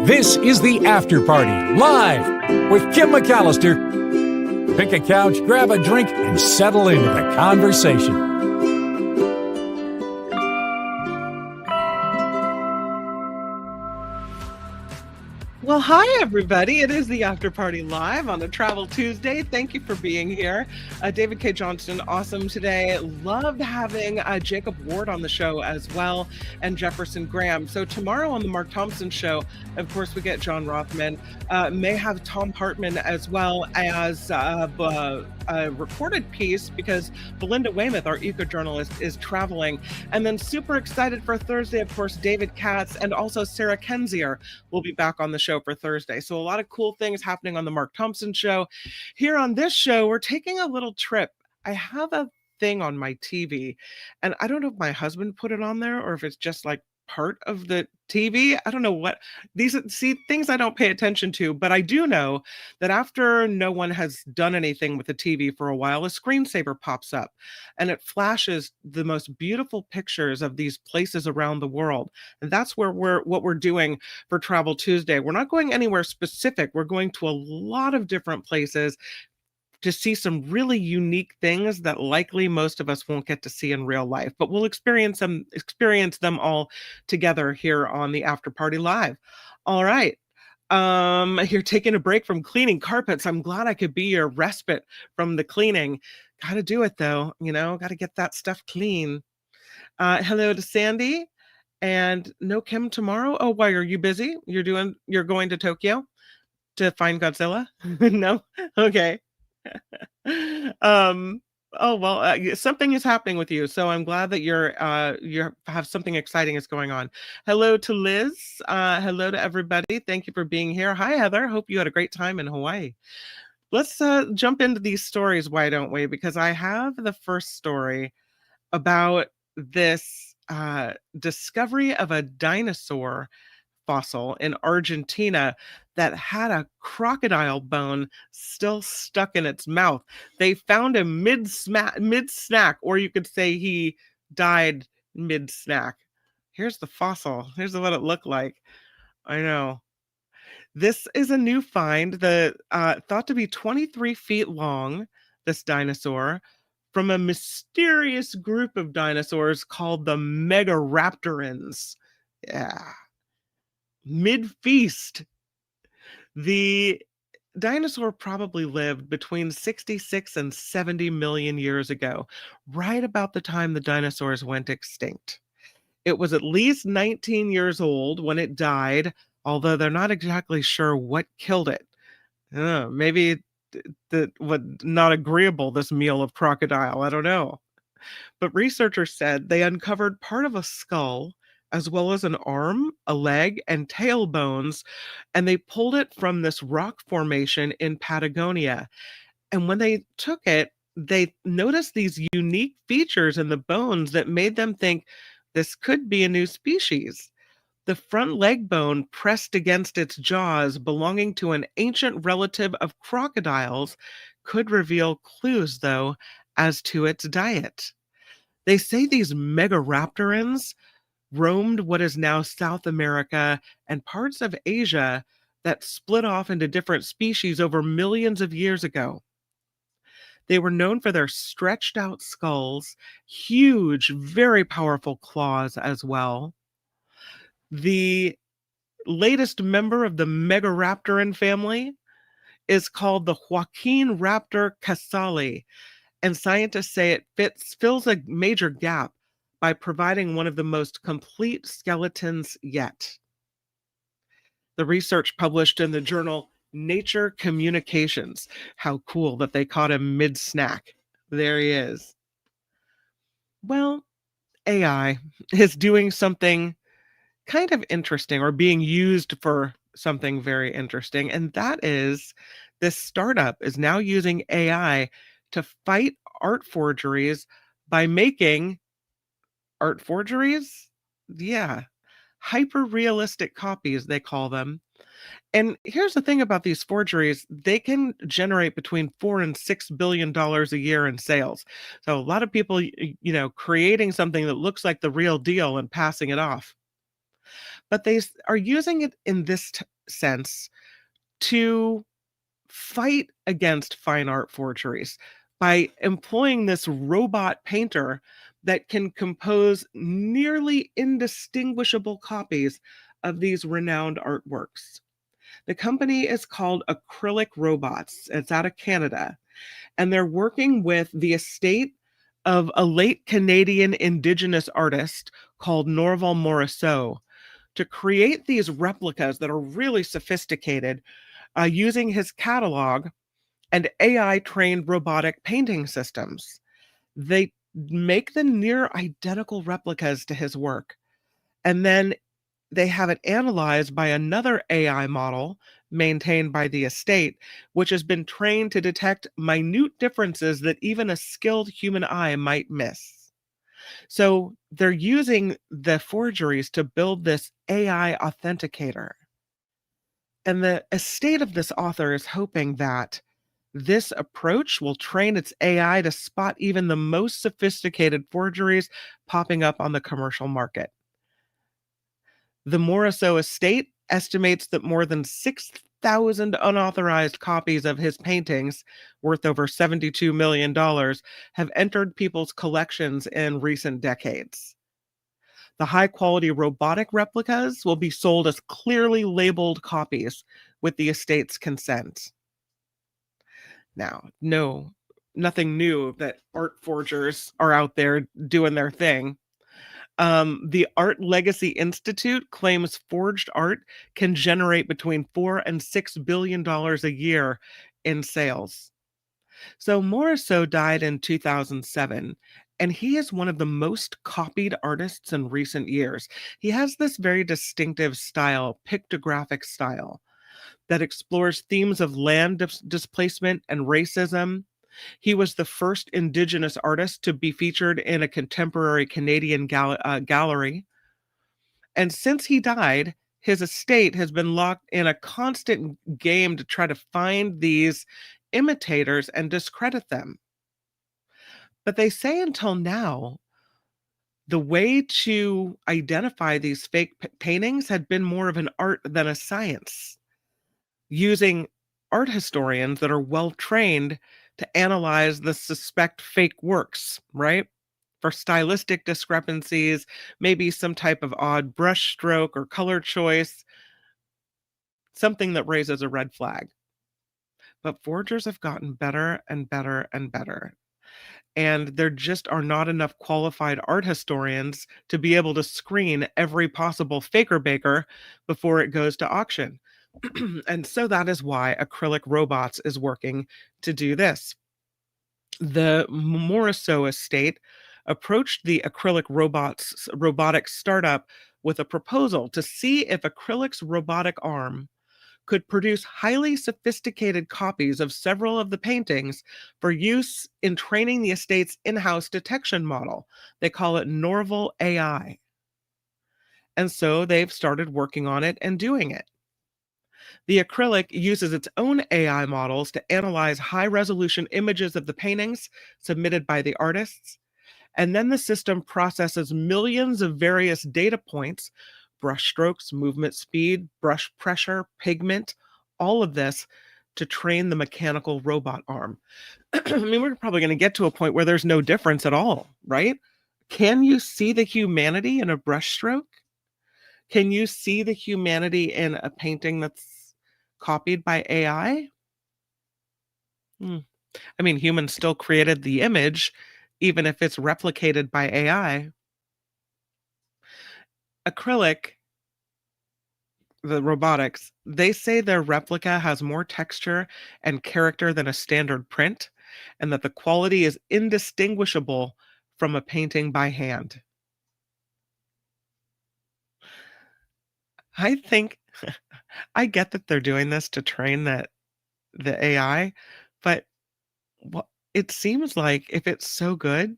This is the After Party, live with Kim McAllister. Pick a couch, grab a drink, and settle into the conversation. Well, hi, everybody. It is the After Party Live on a Travel Tuesday. Thank you for being here. David K. Johnston, awesome today. Loved having Jacob Ward on the show as well, and Jefferson Graham. So tomorrow on the Mark Thompson Show, of course, we get John Rothman. May have Tom Hartman as well as a recorded piece because Belinda Weymouth, our eco-journalist, is traveling. And then super excited for Thursday, of course, David Katz and also Sarah Kenzier will be back on the show for Thursday. So a lot of cool things happening on the Mark Thompson Show. Here on this show, we're taking a little trip. I have a thing on my TV, and I don't know if my husband put it on there or if it's just like part of the TV. I don't know what these things I don't pay attention to, but I do know that after no one has done anything with the TV for a while, a screensaver pops up and it flashes the most beautiful pictures of these places around the world. And that's where what we're doing for Travel Tuesday. We're not going anywhere specific. We're going to a lot of different places to see some really unique things that likely most of us won't get to see in real life, but we'll experience them all together here on the After Party Live. All right. You're taking a break from cleaning carpets. I'm glad I could be your respite from the cleaning. Gotta do it though, gotta get that stuff clean. Hello to Sandy and no Kim tomorrow. Oh, why are you busy? You're going to Tokyo to find Godzilla? No? Okay. Something is happening with you, so I'm glad that you have something exciting is going on. Hello to Liz. Hello to everybody. Thank you for being here. Hi, Heather. Hope you had a great time in Hawaii. Let's jump into these stories, why don't we? Because I have the first story about this discovery of a dinosaur fossil in Argentina that had a crocodile bone still stuck in its mouth. They found him mid-snack, or you could say he died mid-snack. Here's the fossil. Here's what it looked like. I know. This is a new find, thought to be 23 feet long, this dinosaur, from a mysterious group of dinosaurs called the Megaraptorans. Yeah. Mid-feast. The dinosaur probably lived between 66 and 70 million years ago, right about the time the dinosaurs went extinct. It was at least 19 years old when it died, although they're not exactly sure what killed it. Maybe not agreeable, this meal of crocodile, I don't know. But researchers said they uncovered part of a skull, as well as an arm, a leg, and tail bones, and they pulled it from this rock formation in Patagonia. And when they took it, they noticed these unique features in the bones that made them think this could be a new species. The front leg bone pressed against its jaws, belonging to an ancient relative of crocodiles, could reveal clues, though, as to its diet. They say these Megaraptorans roamed what is now South America and parts of Asia that split off into different species over millions of years ago. They were known for their stretched out skulls, huge, very powerful claws as well. The latest member of the Megaraptoran family is called the Joaquin raptor casali, and scientists say it fills a major gap by providing one of the most complete skeletons yet. The research published in the journal Nature Communications. How cool that they caught him mid-snack. There he is. Well, AI is doing something kind of interesting, or being used for something very interesting, and that is this startup is now using AI to fight art forgeries by making art forgeries? Yeah. Hyper-realistic copies, they call them. And here's the thing about these forgeries. They can generate between $4 and $6 billion a year in sales. So a lot of people, creating something that looks like the real deal and passing it off. But they are using it in this sense to fight against fine art forgeries by employing this robot painter that can compose nearly indistinguishable copies of these renowned artworks. The company is called Acrylic Robots. It's out of Canada, and they're working with the estate of a late Canadian Indigenous artist called Norval Morrisseau to create these replicas that are really sophisticated using his catalog and AI trained robotic painting systems. They make the near identical replicas to his work, and then they have it analyzed by another AI model maintained by the estate, which has been trained to detect minute differences that even a skilled human eye might miss. So they're using the forgeries to build this AI authenticator. And the estate of this author is hoping that this approach will train its AI to spot even the most sophisticated forgeries popping up on the commercial market. The Morisot estate estimates that more than 6,000 unauthorized copies of his paintings, worth over $72 million, have entered people's collections in recent decades. The high quality robotic replicas will be sold as clearly labeled copies with the estate's consent. Now, no, nothing new that art forgers are out there doing their thing. The Art Legacy Institute claims forged art can generate between $4 and $6 billion a year in sales. So Morisot died in 2007, and he is one of the most copied artists in recent years. He has this very distinctive style, pictographic style, that explores themes of land displacement and racism. He was the first Indigenous artist to be featured in a contemporary Canadian gallery. And since he died, his estate has been locked in a constant game to try to find these imitators and discredit them. But they say until now, the way to identify these fake paintings had been more of an art than a science, using art historians that are well trained to analyze the suspect fake works, right? For stylistic discrepancies, maybe some type of odd brush stroke or color choice, something that raises a red flag. But forgers have gotten better and better and better. And there just are not enough qualified art historians to be able to screen every possible faker baker before it goes to auction. And so that is why Acrylic Robots is working to do this. The Morisot estate approached the Acrylic Robots robotics startup with a proposal to see if Acrylic's robotic arm could produce highly sophisticated copies of several of the paintings for use in training the estate's in-house detection model. They call it Norval AI. And so they've started working on it and doing it. The acrylic uses its own AI models to analyze high-resolution images of the paintings submitted by the artists, and then the system processes millions of various data points, brush strokes, movement speed, brush pressure, pigment, all of this to train the mechanical robot arm. I mean, we're probably going to get to a point where there's no difference at all, right? Can you see the humanity in a brush stroke? Can you see the humanity in a painting that's copied by AI? Hmm. I mean, humans still created the image, even if it's replicated by AI. Acrylic, the robotics, they say their replica has more texture and character than a standard print, and that the quality is indistinguishable from a painting by hand. I think I get that they're doing this to train the AI, but it seems like if it's so good,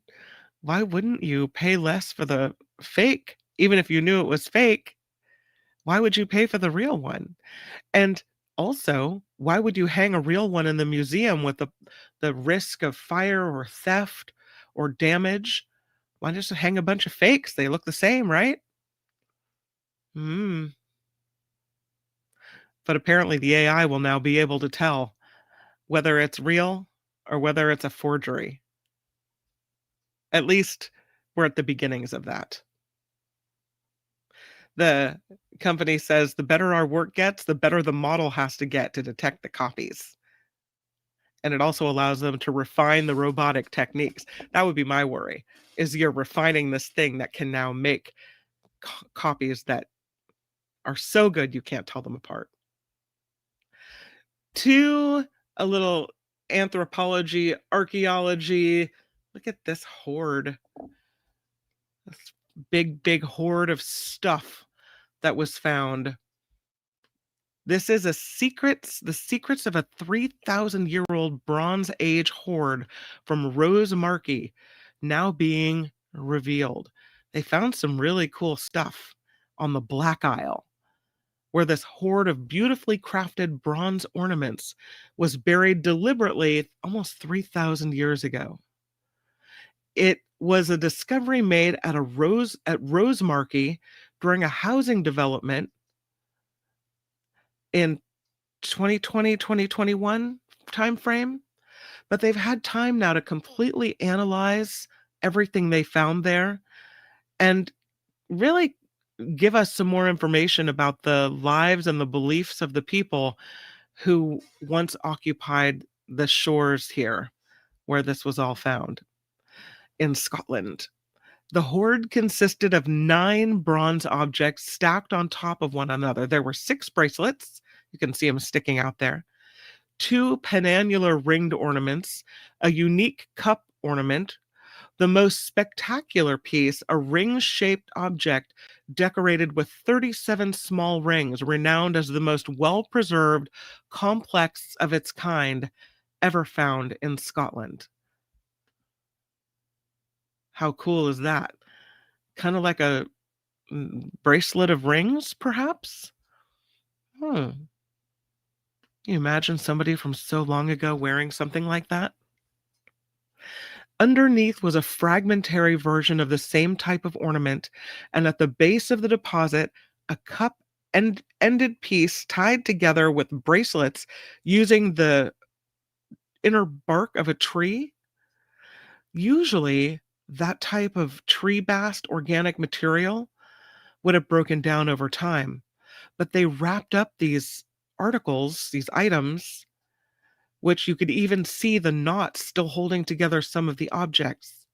why wouldn't you pay less for the fake? Even if you knew it was fake, why would you pay for the real one? And also, why would you hang a real one in the museum with the risk of fire or theft or damage? Why just hang a bunch of fakes? They look the same, right? Hmm. But apparently the AI will now be able to tell whether it's real or whether it's a forgery. At least we're at the beginnings of that. The company says the better our work gets, the better the model has to get to detect the copies. And it also allows them to refine the robotic techniques. That would be my worry, is you're refining this thing that can now make copies that are so good you can't tell them apart. To a little anthropology, archaeology. Look at this horde. This big horde of stuff that was found. This is the secrets of a 3,000-year-old Bronze Age horde from Rose Markey now being revealed. They found some really cool stuff on the Black Isle, where this horde of beautifully crafted bronze ornaments was buried deliberately almost 3,000 years ago. It was a discovery made at Rose Markey during a housing development in 2020, 2021 timeframe, but they've had time now to completely analyze everything they found there and really give us some more information about the lives and the beliefs of the people who once occupied the shores here where this was all found in Scotland. The hoard consisted of 9 bronze objects stacked on top of one another. There were 6 bracelets. You can see them sticking out there. 2 penannular ringed ornaments, a unique cup ornament, the most spectacular piece, a ring-shaped object decorated with 37 small rings, renowned as the most well-preserved complex of its kind ever found in Scotland. How cool is that? Kind of like a bracelet of rings, perhaps? Can you imagine somebody from so long ago wearing something like that? Underneath was a fragmentary version of the same type of ornament, and at the base of the deposit, a cup-ended piece tied together with bracelets using the inner bark of a tree. Usually, that type of tree-bast organic material would have broken down over time, but they wrapped up these articles, these items, which you could even see the knots still holding together some of the objects.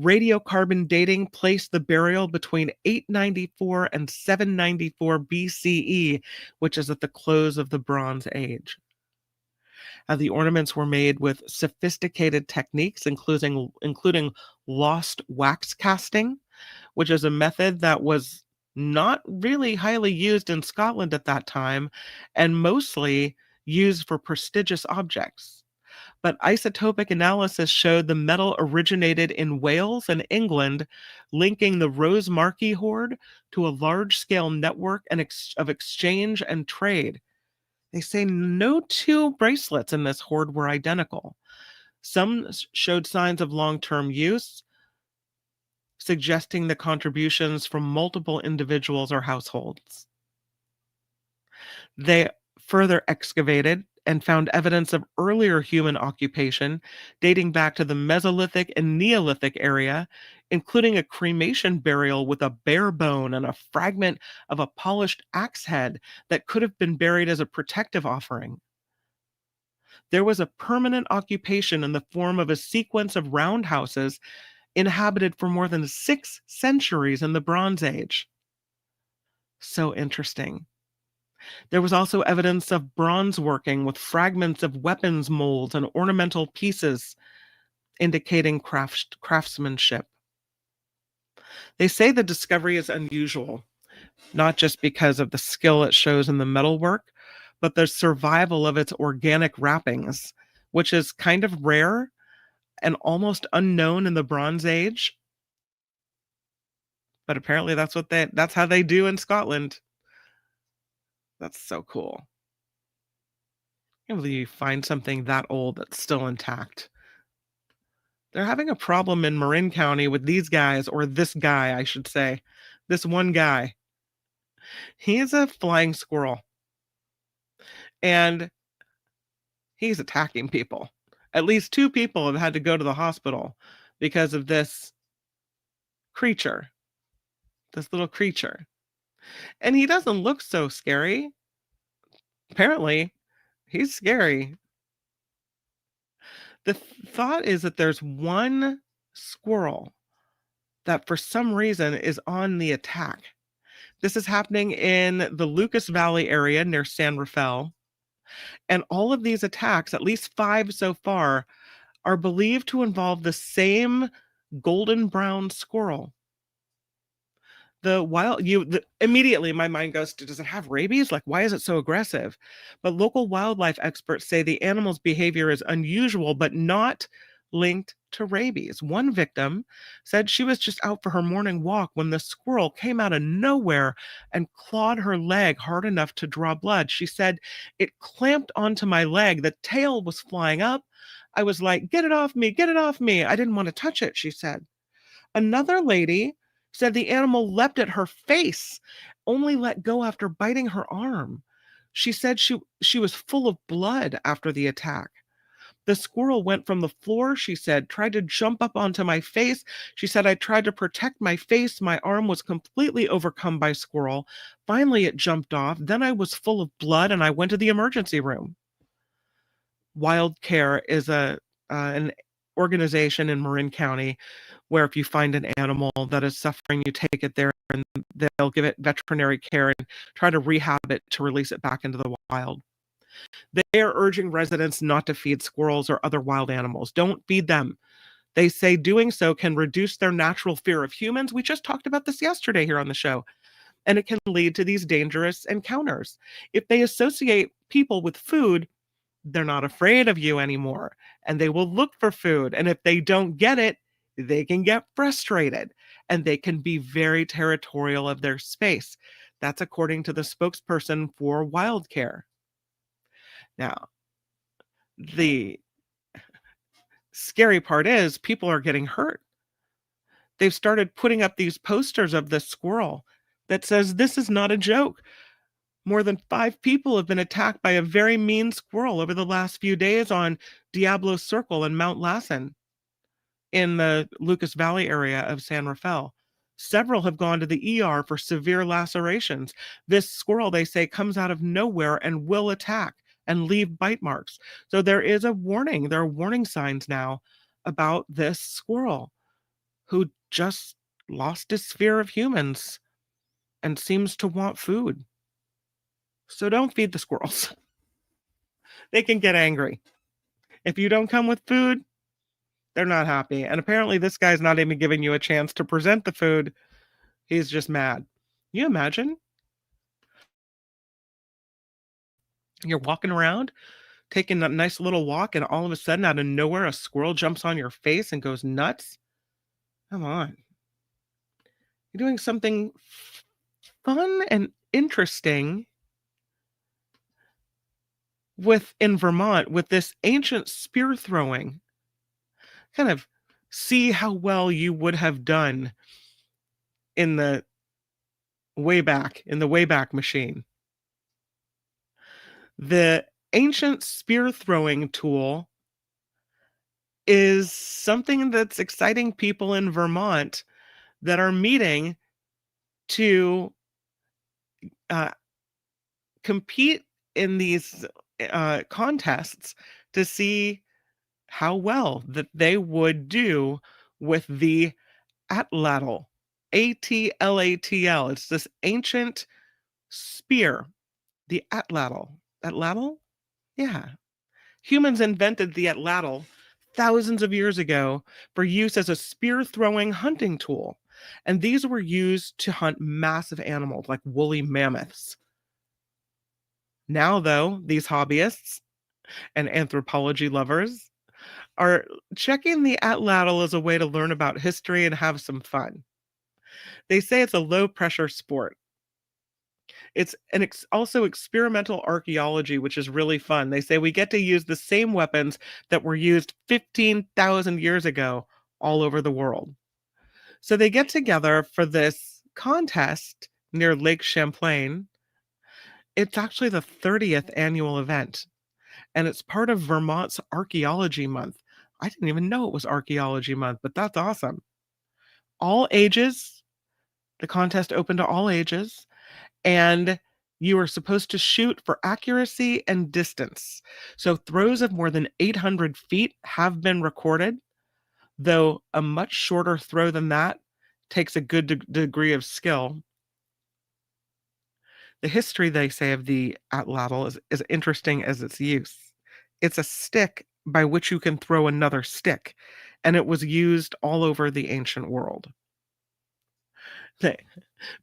Radiocarbon dating placed the burial between 894 and 794 BCE, which is at the close of the Bronze Age. The ornaments were made with sophisticated techniques, including lost wax casting, which is a method that was not really highly used in Scotland at that time, and mostly used for prestigious objects. But isotopic analysis showed the metal originated in Wales and England, linking the Rose Markey hoard to a large-scale network of exchange and trade. They say no 2 bracelets in this hoard were identical. Some showed signs of long-term use, suggesting the contributions from multiple individuals or households. They further excavated and found evidence of earlier human occupation dating back to the Mesolithic and Neolithic area, including a cremation burial with a bare bone and a fragment of a polished axe head that could have been buried as a protective offering. There was a permanent occupation in the form of a sequence of roundhouses inhabited for more than 6 centuries in the Bronze Age. So interesting. There was also evidence of bronze working with fragments of weapons molds and ornamental pieces indicating craftsmanship. They say the discovery is unusual, not just because of the skill it shows in the metalwork, but the survival of its organic wrappings, which is kind of rare and almost unknown in the Bronze Age. But apparently that's how they do in Scotland. That's so cool. I can't believe you find something that old that's still intact. They're having a problem in Marin County with these guys, or this guy, I should say. This one guy. He is a flying squirrel. and he's attacking people. At least 2 people have had to go to the hospital because of this creature, this little creature. And he doesn't look so scary. Apparently, he's scary. The thought is that there's one squirrel that for some reason is on the attack. This is happening in the Lucas Valley area near San Rafael. And all of these attacks, at least 5 so far, are believed to involve the same golden brown squirrel. Immediately my mind goes to, does it have rabies? Like, why is it so aggressive? But local wildlife experts say the animal's behavior is unusual, but not linked to rabies. One victim said she was just out for her morning walk when the squirrel came out of nowhere and clawed her leg hard enough to draw blood. She said it clamped onto my leg. The tail was flying up. I was like, get it off me, get it off me. I didn't want to touch it, she said. Another lady said the animal leapt at her face, only let go after biting her arm. She said she was full of blood after the attack. The squirrel went from the floor, she said, tried to jump up onto my face. She said, I tried to protect my face. My arm was completely overcome by squirrel. Finally, it jumped off. Then I was full of blood and I went to the emergency room. Wild Care is an organization in Marin County where if you find an animal that is suffering, you take it there and they'll give it veterinary care and try to rehab it to release it back into the wild. They are urging residents not to feed squirrels or other wild animals. Don't feed them. They say doing so can reduce their natural fear of humans. We just talked about this yesterday here on the show. And it can lead to these dangerous encounters. If they associate people with food, they're not afraid of you anymore and they will look for food. And if they don't get it, they can get frustrated and they can be very territorial of their space. That's according to the spokesperson for Wild Care. Now, the scary part is people are getting hurt. They've started putting up these posters of this squirrel that says, this is not a joke. More than 5 people have been attacked by a very mean squirrel over the last few days on Diablo Circle and Mount Lassen in the Lucas Valley area of San Rafael. Several have gone to the ER for severe lacerations. This squirrel, they say, comes out of nowhere and will attack and leave bite marks. So there is a warning. There are warning signs now about this squirrel who just lost his fear of humans and seems to want food. So don't feed the squirrels. They can get angry. If you don't come with food, they're not happy. And apparently this guy's not even giving you a chance to present the food. He's just mad. Can you imagine? You're walking around, taking a nice little walk, and all of a sudden, out of nowhere, a squirrel jumps on your face and goes nuts. Come on. You're doing something fun and interesting in Vermont with this ancient spear throwing. Kind of see how well you would have done in the Wayback Machine. The ancient spear throwing tool is something that's exciting people in Vermont that are meeting to compete in these contests to see how well that they would do with the atlatl, ATLATL. It's this ancient spear, the atlatl. Atlatl? Yeah. Humans invented the atlatl thousands of years ago for use as a spear-throwing hunting tool. And these were used to hunt massive animals like woolly mammoths. Now, though, these hobbyists and anthropology lovers are checking the atlatl as a way to learn about history and have some fun. They say it's a low-pressure sport. It's also experimental archaeology, which is really fun. They say we get to use the same weapons that were used 15,000 years ago all over the world. So they get together for this contest near Lake Champlain It's actually the 30th annual event, and it's part of Vermont's Archaeology Month. I didn't even know it was Archaeology Month, but that's awesome. All ages, the contest open to all ages, and you are supposed to shoot for accuracy and distance. So throws of more than 800 feet have been recorded, though a much shorter throw than that takes a good degree of skill. The history, they say, of the atlatl is as interesting as its use. It's a stick by which you can throw another stick, and it was used all over the ancient world. The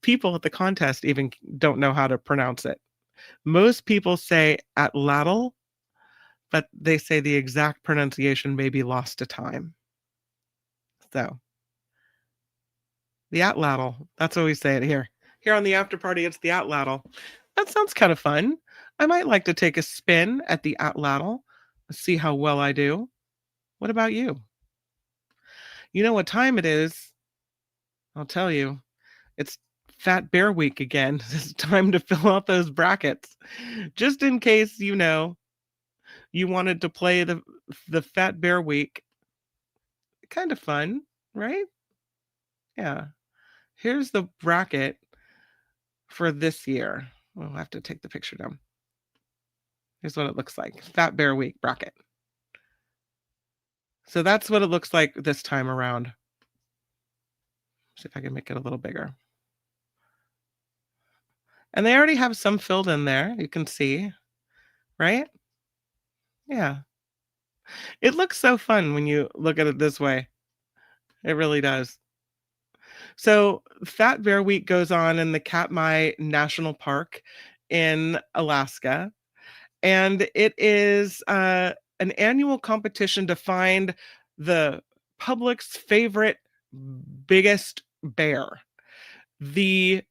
people at the contest even don't know how to pronounce it. Most people say atlatl, but they say the exact pronunciation may be lost to time. So, the atlatl, that's what we say it here. Here on the after party, it's the atlatl. That sounds kind of fun. I might like to take a spin at the atlatl, see how well I do. What about you? You know what time it is? I'll tell you. It's Fat Bear Week again. It's time to fill out those brackets. Just in case, you wanted to play the Fat Bear Week. Kind of fun, right? Yeah. Here's the bracket for this year. We'll have to take the picture down. Here's what it looks like. Fat Bear Week bracket. So that's what it looks like this time around. See if I can make it a little bigger. And they already have some filled in there, you can see, right? Yeah. It looks so fun when you look at it this way. It really does. So Fat Bear Week goes on in the Katmai National Park in Alaska. And it is an annual competition to find the public's favorite biggest bear. The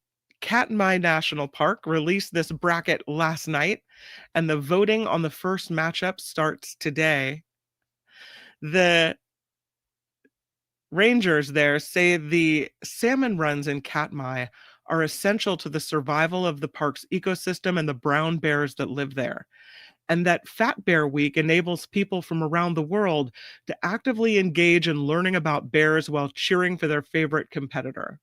Katmai National Park released this bracket last night, and the voting on the first matchup starts today. The rangers there say the salmon runs in Katmai are essential to the survival of the park's ecosystem and the brown bears that live there, and that Fat Bear Week enables people from around the world to actively engage in learning about bears while cheering for their favorite competitor.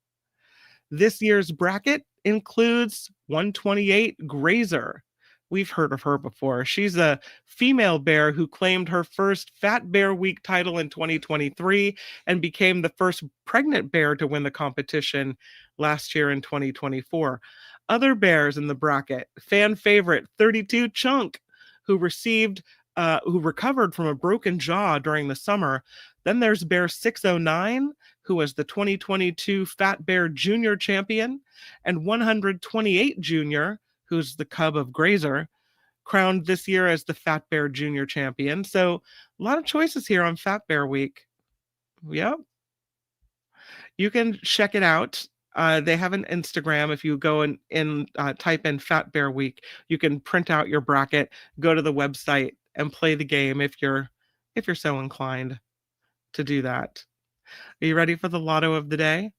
This year's bracket includes 128 Grazer. We've heard of her before. She's a female bear who claimed her first Fat Bear Week title in 2023 and became the first pregnant bear to win the competition last year in 2024. Other bears in the bracket, fan favorite 32 Chunk, who recovered from a broken jaw during the summer. Then there's Bear 609, who was the 2022 Fat Bear Junior champion, and 128 Junior, who's the cub of Grazer, crowned this year as the Fat Bear Junior champion. So a lot of choices here on Fat Bear Week. Yep. You can check it out. They have an Instagram. If you go and type in Fat Bear Week, you can print out your bracket, go to the website, and play the game if you're so inclined to do that. Are you ready for the lotto of the day?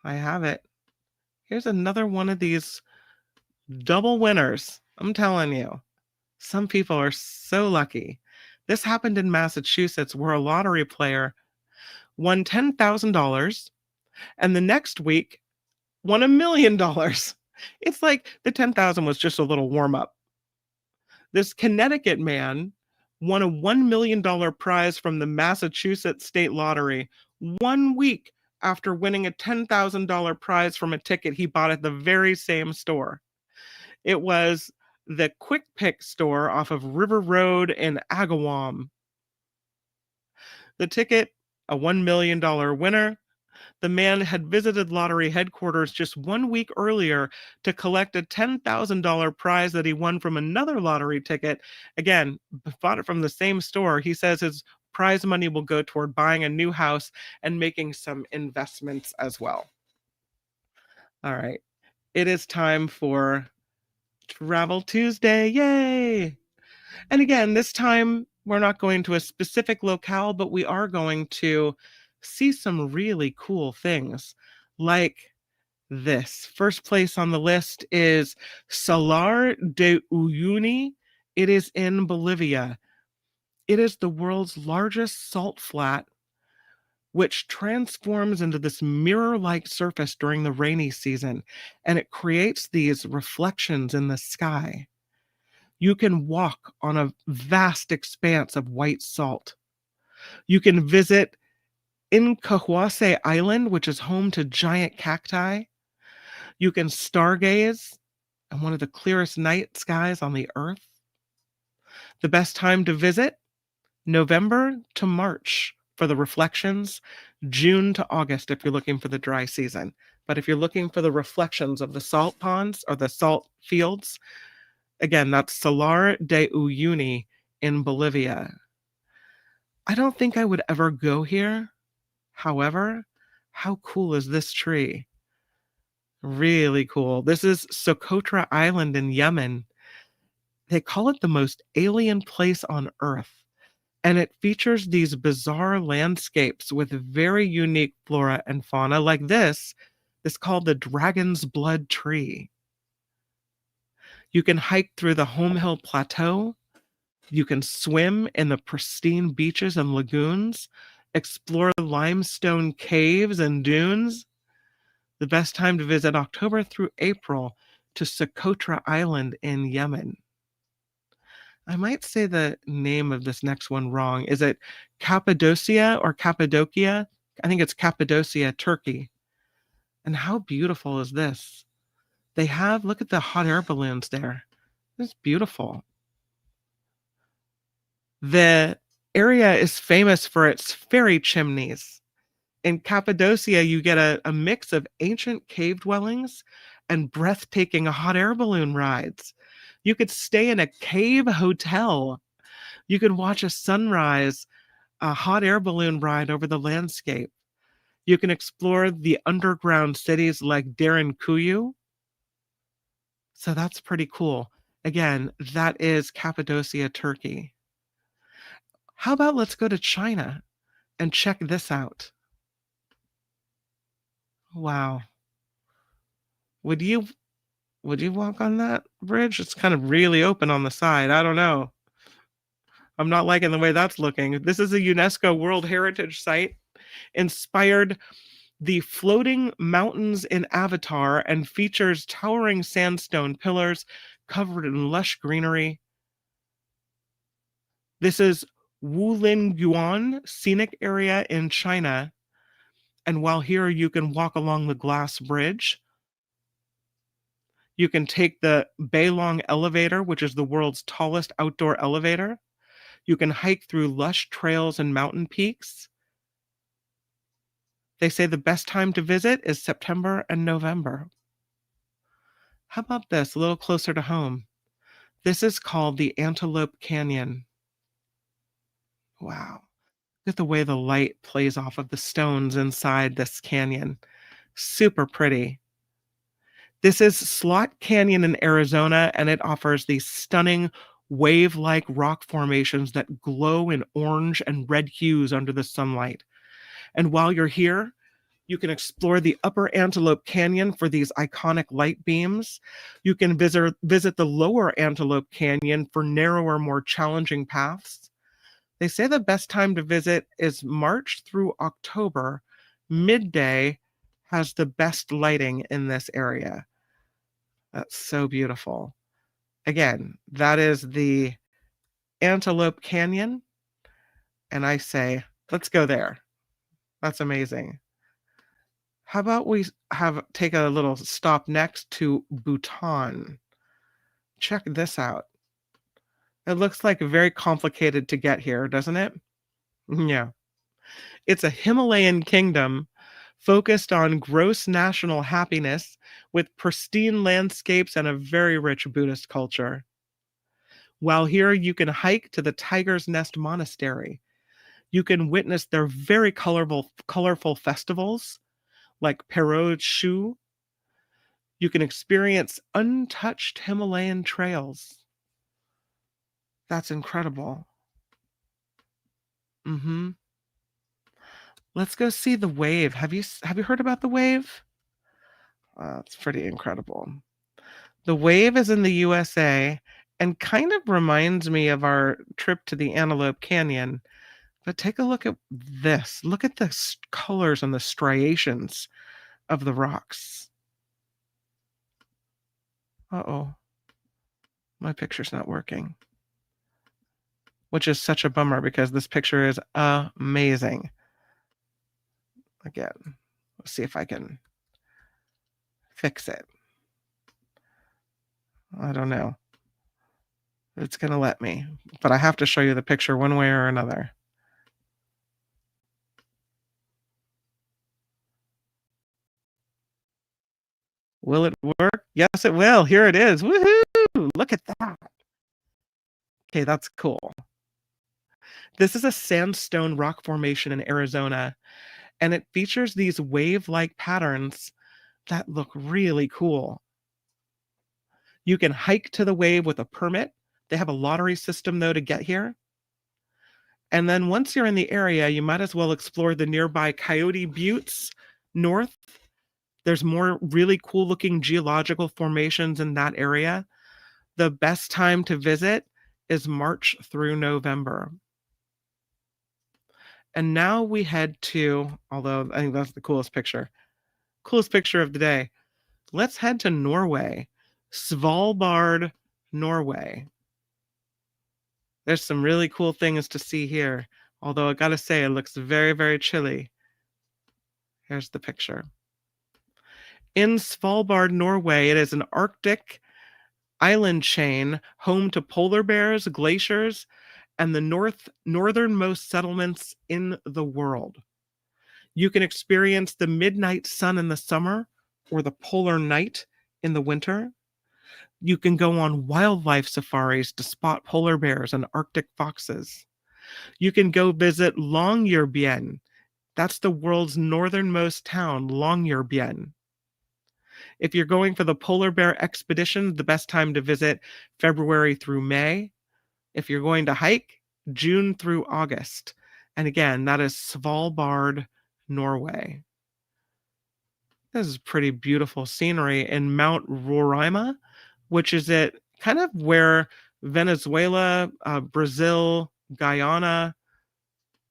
I have it. Here's another one of these double winners. I'm telling you, some people are so lucky. This happened in Massachusetts, where a lottery player won $10,000, and the next week won $1 million. It's like the 10,000 was just a little warm up. This Connecticut man won a $1 million prize from the Massachusetts State Lottery 1 week after winning a $10,000 prize from a ticket he bought at the very same store. It was the Quick Pick store off of River Road in Agawam. The ticket, a $1 million winner. The man had visited lottery headquarters just 1 week earlier to collect a $10,000 prize that he won from another lottery ticket. Again, bought it from the same store. He says his prize money will go toward buying a new house and making some investments as well. All right. It is time for Travel Tuesday. Yay! And again, this time we're not going to a specific locale, but we are going to see some really cool things, like this. First place on the list is Salar de Uyuni. It is in Bolivia. It is the world's largest salt flat, which transforms into this mirror-like surface during the rainy season, and it creates these reflections in the sky. You can walk on a vast expanse of white salt. You can visit Incahuasi Island, which is home to giant cacti. You can stargaze on one of the clearest night skies on the earth. The best time to visit? November to March for the reflections, June to August if you're looking for the dry season. But if you're looking for the reflections of the salt ponds or the salt fields, again, that's Salar de Uyuni in Bolivia. I don't think I would ever go here. However, how cool is this tree? Really cool. This is Socotra Island in Yemen. They call it the most alien place on Earth, and it features these bizarre landscapes with very unique flora and fauna, like this called the Dragon's Blood Tree. You can hike through the Home Hill Plateau. You can swim in the pristine beaches and lagoons, explore limestone caves and dunes. The best time to visit October through April to Socotra Island in Yemen. I might say the name of this next one wrong. Is it Cappadocia or Cappadocia? I think it's Cappadocia, Turkey. And how beautiful is this? They have, look at the hot air balloons there. It's beautiful. The area is famous for its fairy chimneys. In Cappadocia, you get a mix of ancient cave dwellings and breathtaking hot air balloon rides. You could stay in a cave hotel. You could watch a sunrise, a hot air balloon ride over the landscape. You can explore the underground cities like Derinkuyu. So that's pretty cool. Again, that is Cappadocia, Turkey. How about let's go to China and check this out? Wow. Would you walk on that bridge? It's kind of really open on the side. I don't know. I'm not liking the way that's looking. This is a UNESCO World Heritage Site, inspired the floating mountains in Avatar, and features towering sandstone pillars covered in lush greenery. This is Wulingyuan Scenic Area in China. And while here, you can walk along the glass bridge. You can take the Beilong elevator, which is the world's tallest outdoor elevator. You can hike through lush trails and mountain peaks. They say the best time to visit is September and November. How about this, a little closer to home? This is called the Antelope Canyon. Wow. Look at the way the light plays off of the stones inside this canyon. Super pretty. This is Slot Canyon in Arizona, and it offers these stunning wave-like rock formations that glow in orange and red hues under the sunlight. And while you're here, you can explore the Upper Antelope Canyon for these iconic light beams. You can visit the Lower Antelope Canyon for narrower, more challenging paths. They say the best time to visit is March through October. Midday has the best lighting in this area. That's so beautiful. Again, that is the Antelope Canyon. And I say, let's go there. That's amazing. How about we take a little stop next to Bhutan? Check this out. It looks like very complicated to get here, doesn't it? Yeah. It's a Himalayan kingdom focused on gross national happiness, with pristine landscapes and a very rich Buddhist culture. While here, you can hike to the Tiger's Nest Monastery. You can witness their very colorful festivals, like Perod Shu. You can experience untouched Himalayan trails. That's incredible. Let's go see the wave. Have you heard about the wave? It's pretty incredible. The wave is in the USA and kind of reminds me of our trip to the Antelope Canyon. But take a look at this. Look at the colors and the striations of the rocks. Uh-oh, my picture's not working, which is such a bummer because this picture is amazing. Again, let's see if I can fix it. I don't know. It's going to let me, but I have to show you the picture one way or another. Will it work? Yes, it will. Here it is. Woohoo! Look at that. Okay, that's cool. This is a sandstone rock formation in Arizona, and it features these wave-like patterns that look really cool. You can hike to the wave with a permit. They have a lottery system, though, to get here. And then once you're in the area, you might as well explore the nearby Coyote Buttes north. There's more really cool-looking geological formations in that area. The best time to visit is March through November. And now we head to, although I think that's the coolest picture of the day. Let's head to Norway, Svalbard, Norway. There's some really cool things to see here, although I gotta say it looks very, very chilly. Here's the picture. In Svalbard, Norway, it is an Arctic island chain home to polar bears, glaciers, and the northernmost settlements in the world. You can experience the midnight sun in the summer or the polar night in the winter. You can go on wildlife safaris to spot polar bears and Arctic foxes. You can go visit Longyearbyen. That's the world's northernmost town, Longyearbyen. If you're going for the polar bear expedition, the best time to visit February through May. If you're going to hike, June through August. And again, that is Svalbard, Norway. This is pretty beautiful scenery in Mount Roraima, which is at kind of where Venezuela, Brazil, Guyana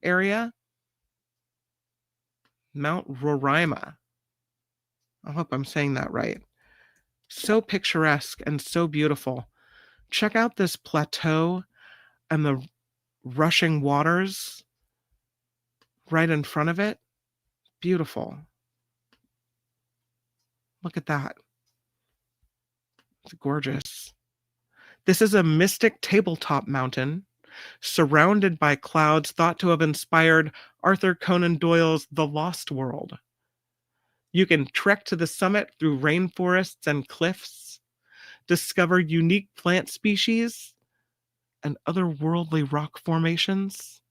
area. Mount Roraima. I hope I'm saying that right. So picturesque and so beautiful. Check out this plateau and the rushing waters right in front of it. Beautiful. Look at that. It's gorgeous. This is a mystic tabletop mountain surrounded by clouds thought to have inspired Arthur Conan Doyle's The Lost World. You can trek to the summit through rainforests and cliffs, discover unique plant species and otherworldly rock formations.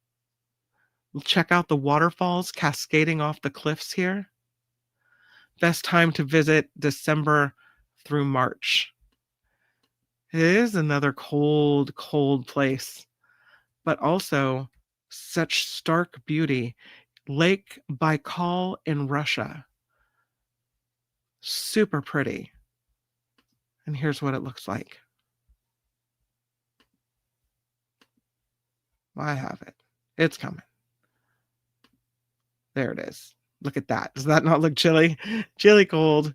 Check out the waterfalls cascading off the cliffs here. Best time to visit December through March. It is another cold, cold place, but also such stark beauty. Lake Baikal in Russia. Super pretty. And here's what it looks like. I have it. It's coming. There it is. Look at that. Does that not look chilly? Chilly cold.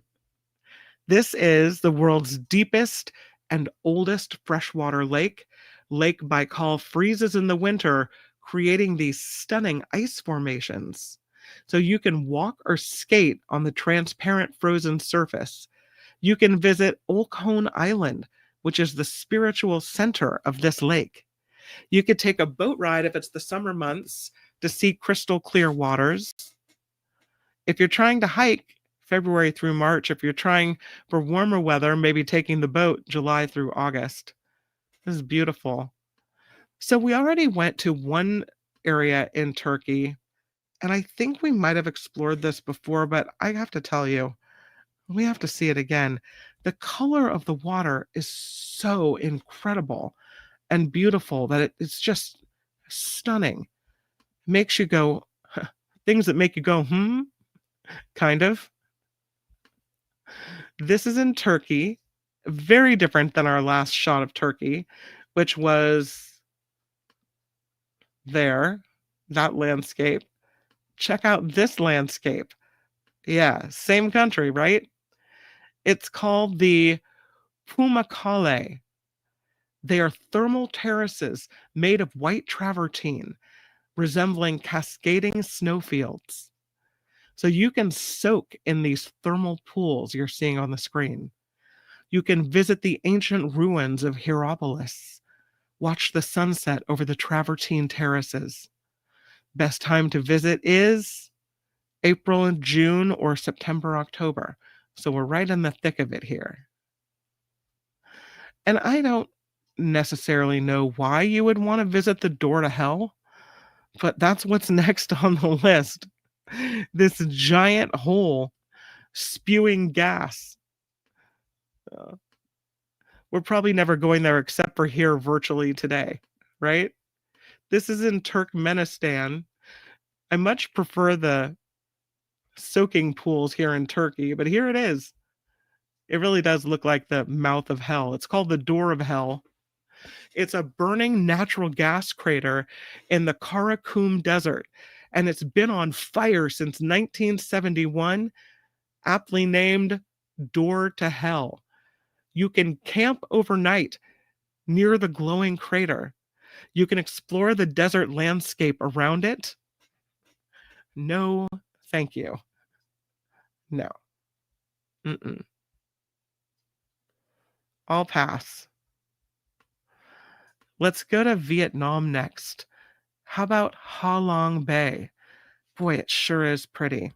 This is the world's deepest and oldest freshwater lake. Lake Baikal freezes in the winter, creating these stunning ice formations. So you can walk or skate on the transparent frozen surface. You can visit Olkhone Island, which is the spiritual center of this lake. You could take a boat ride if it's the summer months to see crystal clear waters. If you're trying to hike, February through March. If you're trying for warmer weather, maybe taking the boat July through August. This is beautiful. So we already went to one area in Turkey, and I think we might have explored this before, but I have to tell you, we have to see it again. The color of the water is so incredible and beautiful that it's just stunning. Makes you go, things that make you go, kind of. This is in Turkey, very different than our last shot of Turkey, which was there, that landscape. Check out this landscape. Yeah, same country, right? It's called the Pumakale. They are thermal terraces made of white travertine, resembling cascading snowfields. So you can soak in these thermal pools you're seeing on the screen. You can visit the ancient ruins of Hierapolis, watch the sunset over the travertine terraces. Best time to visit is April, June, or September, October. So we're right in the thick of it here. And I don't necessarily know why you would want to visit the door to hell, but that's what's next on the list. This giant hole spewing gas. We're probably never going there except for here virtually today, right? This is in Turkmenistan. I much prefer the soaking pools here in Turkey, but here it is. It really does look like the mouth of hell. It's called the Door of Hell. It's a burning natural gas crater in the Karakum Desert, and it's been on fire since 1971, aptly named Door to Hell. You can camp overnight near the glowing crater. You can explore the desert landscape around it. No, thank you. No. Mm-mm. I'll pass. Let's go to Vietnam next. How about Ha Long Bay? Boy, it sure is pretty.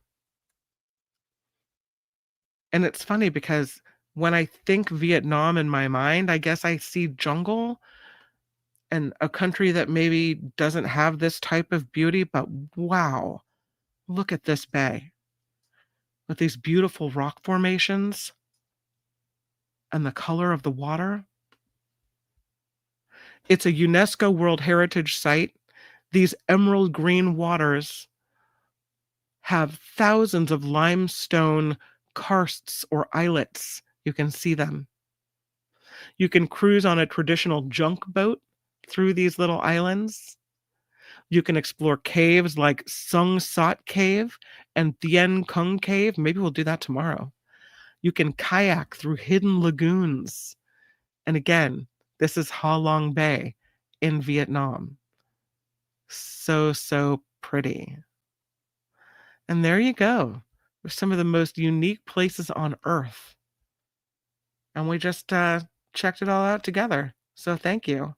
And it's funny because when I think Vietnam in my mind, I guess I see jungle and a country that maybe doesn't have this type of beauty, but wow, look at this bay with these beautiful rock formations and the color of the water. It's a UNESCO World Heritage Site. These emerald green waters have thousands of limestone karsts or islets. You can see them. You can cruise on a traditional junk boat through these little islands. You can explore caves like Sung Sat Cave and Dien Kung Cave. Maybe we'll do that tomorrow. You can kayak through hidden lagoons. And again, this is Ha Long Bay in Vietnam. So pretty. And there you go. With some of the most unique places on Earth. And we just checked it all out together. So thank you.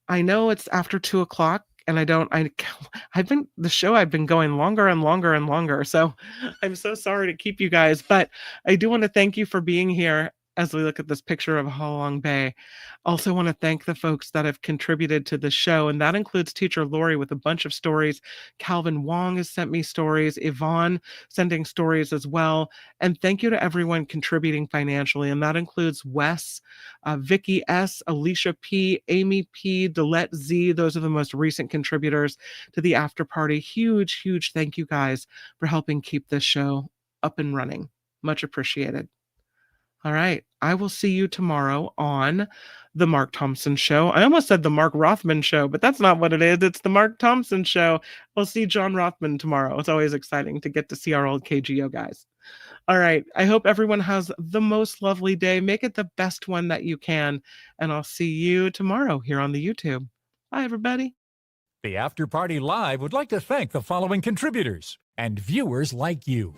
I know it's after 2:00 and I've been going longer and longer and longer. So I'm so sorry to keep you guys, but I do want to thank you for being here as we look at this picture of Ha Long Bay. Also want to thank the folks that have contributed to the show, and that includes Teacher Lori with a bunch of stories. Calvin Wong has sent me stories. Yvonne sending stories as well. And thank you to everyone contributing financially, and that includes Wes, Vicky S, Alicia P, Amy P, Delette Z. Those are the most recent contributors to the after party. Huge thank you guys for helping keep this show up and running. Much appreciated. All right. I will see you tomorrow on The Mark Thompson Show. I almost said The Mark Rothman Show, but that's not what it is. It's The Mark Thompson Show. We'll see John Rothman tomorrow. It's always exciting to get to see our old KGO guys. All right. I hope everyone has the most lovely day. Make it the best one that you can. And I'll see you tomorrow here on the YouTube. Bye, everybody. The After Party Live would like to thank the following contributors and viewers like you.